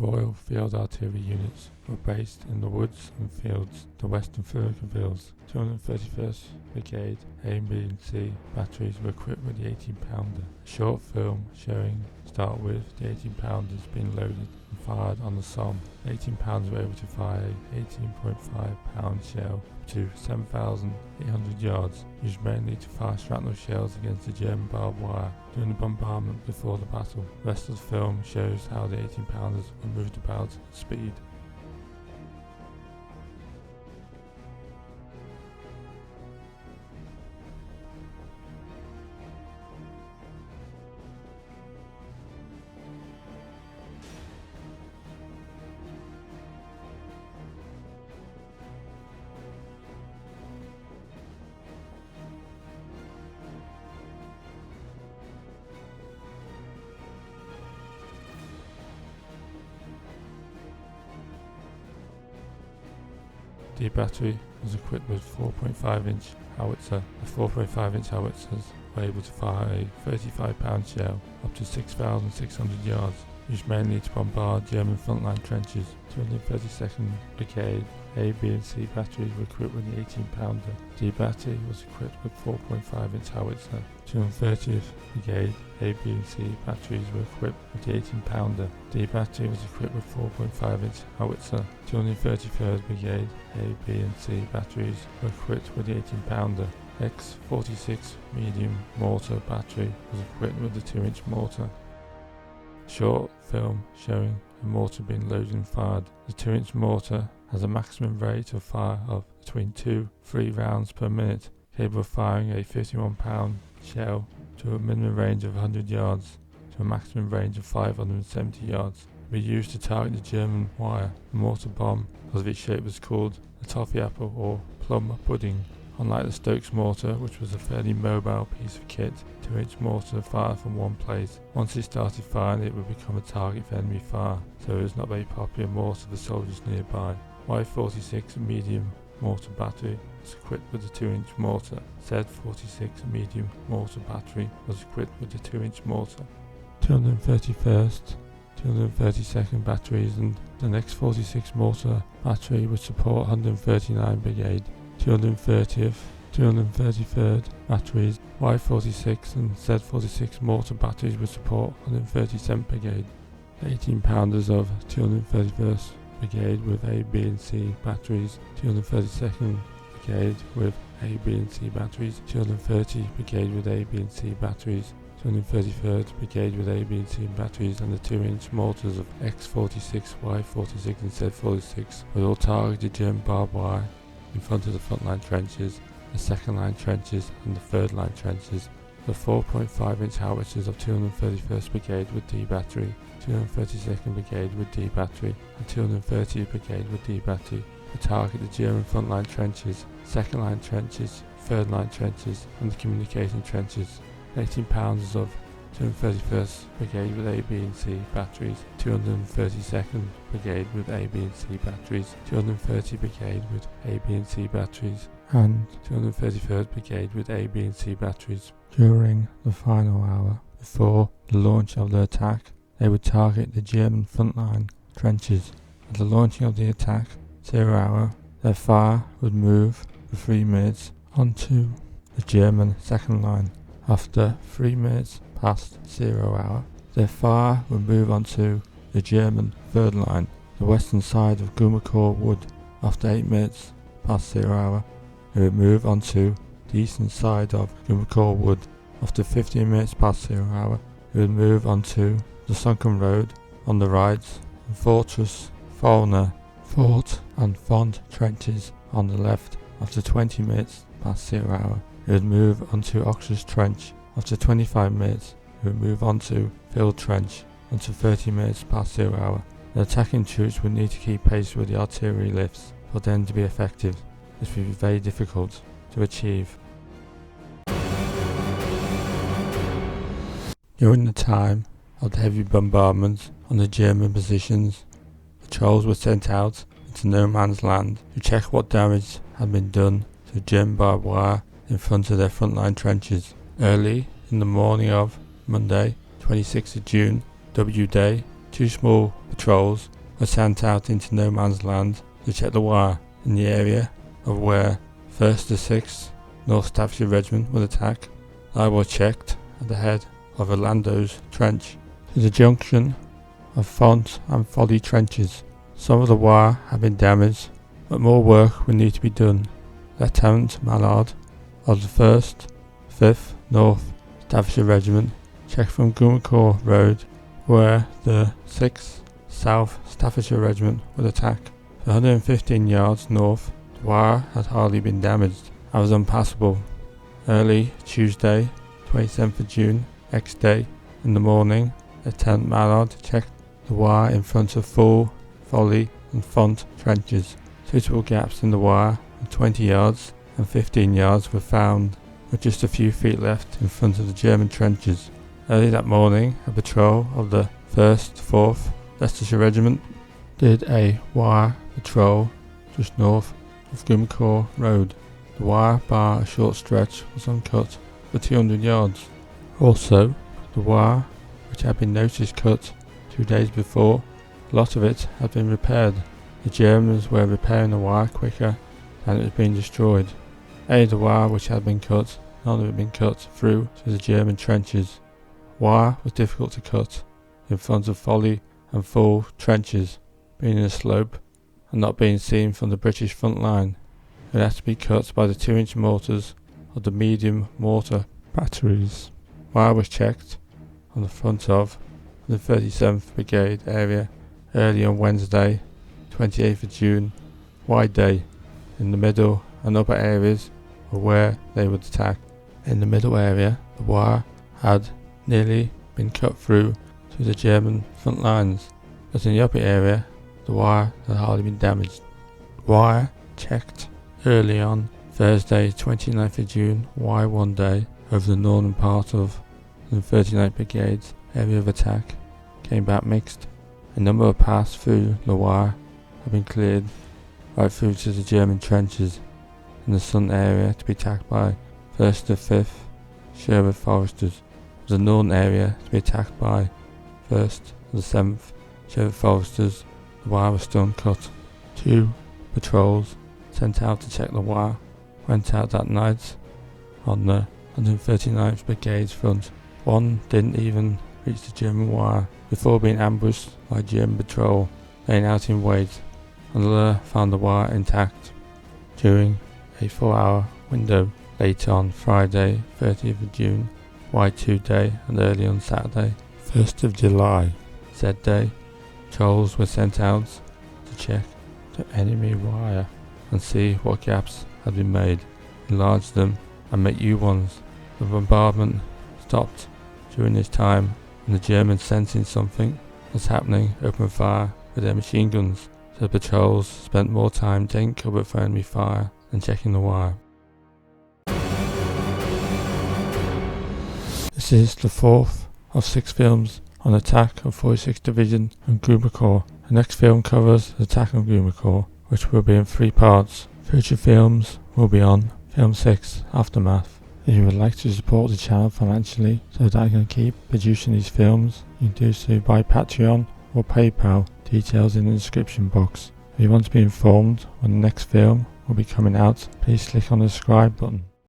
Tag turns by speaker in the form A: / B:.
A: Royal Field Artillery units were based in the woods and fields, the western Furcovils. 231st Brigade A, B and C batteries were equipped with the 18-pounder. A short film showing start with the 18-pounders being loaded and fired on the Somme. The 18-pounders were able to fire a 18.5-pound shell to 7,800 yards, used mainly to fire shrapnel shells against the German barbed wire during the bombardment before the battle. The rest of the film shows how the 18-pounders were moved about at speed. The battery was equipped with 4.5-inch howitzer. The 4.5-inch howitzers were able to fire a 35-pound shell up to 6,600 yards, used mainly to bombard German frontline trenches. 232nd Brigade A, B and C batteries were equipped with the 18-pounder. D battery was equipped with 4.5-inch howitzer. 230th Brigade A, B and C batteries were equipped with the 18-pounder. D battery was equipped with 4.5-inch howitzer. 233rd Brigade A, B and C batteries were equipped with the 18-pounder. X-46 medium mortar battery was equipped with the 2-inch mortar. Short film showing a mortar being loaded and fired. The 2-inch mortar has a maximum rate of fire of between 2-3 rounds per minute, capable of firing a 51-pound shell to a minimum range of 100 yards to a maximum range of 570 yards. It was used to target the German wire. The mortar bomb, because of its shape, was called the toffee apple or plum pudding. Unlike the Stokes mortar, which was a fairly mobile piece of kit, 2-inch mortar fired from one place. Once it started firing, it would become a target for enemy fire, so it was not very popular mortar for soldiers nearby. Y-46 medium mortar battery was equipped with a 2-inch mortar. Z-46 medium mortar battery was equipped with a 2-inch mortar. 231st, 232nd batteries and the next 46 mortar battery would support 139 Brigade. 230th, 233rd batteries, Y-46 and Z-46 mortar batteries would support 137th Brigade. The 18-pounders of 231st Brigade with A, B and C batteries, 232nd Brigade with A, B and C batteries, 230 Brigade with A, B and C batteries, 233rd Brigade with A, B and C batteries, and the 2-inch mortars of X-46, Y-46 and Z-46 would all target the German barbed wire in front of the front-line trenches, the second-line trenches and the third-line trenches. The 4.5-inch howitzers of 231st Brigade with D battery, 232nd Brigade with D battery and 230th Brigade with D battery would target the German front-line trenches, second-line trenches, third-line trenches and the communication trenches. 18-pounders of 231st Brigade with A, B and C batteries, 232nd Brigade with A, B and C batteries, 230 Brigade with A, B and C batteries, and 233rd Brigade with A, B and C batteries. During the final hour before the launch of the attack, they would target the German frontline trenches. At the launching of the attack, 0 hour, their fire would move for 3 minutes onto the German second line. After 3 minutes past 0 hour, their fire would move onto the German third line, the western side of Gommecourt wood. After 8 minutes past 0 hour, it would move onto the eastern side of Gommecourt wood. After 15 minutes past 0 hour, it would move onto the sunken road on the right and Fortress, Follner, Fort and Font trenches on the left. After 20 minutes past 0 hour, it would move onto Oxford Trench. After 25 minutes, it would move onto Field Trench. Until 30 minutes past 0 hour, the attacking troops would need to keep pace with the artillery lifts for them to be effective. This would be very difficult to achieve. During the time of the heavy bombardment on the German positions, patrols were sent out into no man's land to check what damage had been done to the German barbed wire in front of their frontline trenches. Early in the morning of Monday, 26th of June, W Day, 2 small patrols were sent out into no man's land to check the wire in the area of where 1st to 6th North Staffordshire Regiment would attack. I was checked at the head of Orlando's Trench to the junction of Font and Folly trenches. Some of the wire had been damaged, but more work would need to be done. Lieutenant Mallard of the 1st, 5th North Staffordshire Regiment checked from Gommecourt Road where the 6th South Staffordshire Regiment would attack. For 115 yards north, the wire had hardly been damaged and was unpassable. Early Tuesday, 27th of June, next day, in the morning, Lieutenant Mallard checked the wire in front of Full, Folly and Font trenches. Suitable gaps in the wire of 20 yards and 15 yards were found, with just a few feet left in front of the German trenches. Early that morning, a patrol of the 1st 4th Leicestershire Regiment did a wire patrol just north of Gommecourt Road. The wire bar a short stretch was uncut for 200 yards. Also, the wire, which had been noticed cut 2 days before, a lot of it had been repaired. The Germans were repairing the wire quicker than it was being destroyed. The wire which had been cut, none of it had been cut through to the German trenches. Wire was difficult to cut in front of Folly and Full trenches, being in a slope and not being seen from the British front line. It had to be cut by the 2-inch mortars of the medium mortar batteries. Wire was checked on the front of the 37th Brigade area early on Wednesday, 28th of June, wide day. In the middle and upper areas were where they would attack. In the middle area, the wire had nearly been cut through to the German front lines, but in the upper area, the wire had hardly been damaged. Wire checked early on Thursday, 29th of June, Y1 day, over the northern part of the 39th Brigade's area of attack, came back mixed. A number of paths through the wire had been cleared right through to the German trenches in the Sun area to be attacked by 1st to 5th Sherwood Foresters. The northern area to be attacked by 1st to the 7th Sherwood Foresters. The wire was still uncut. 2 patrols sent out to check the wire went out that night on the 139th Brigade's front. One didn't even reach the German wire before being ambushed by a German patrol laying out in wait. Another found the wire intact during a 4-hour window late on Friday, 30th of June, Y2 day, and early on Saturday, 1st of July. Said day, patrols were sent out to check the enemy wire and see what gaps had been made, enlarge them and make new ones. The bombardment stopped during this time, and the Germans, sensing something was happening, opened fire with their machine guns. So the patrols spent more time taking cover for enemy fire than checking the wire. This is the 4th of 6 films on the attack of 46th Division and Gommecourt. The next film covers the attack on Gommecourt, which will be in 3 parts. Future films will be on Film 6, Aftermath. If you would like to support the channel financially so that I can keep producing these films, you can do so by Patreon or PayPal, details in the description box. If you want to be informed when the next film will be coming out, please click on the subscribe button.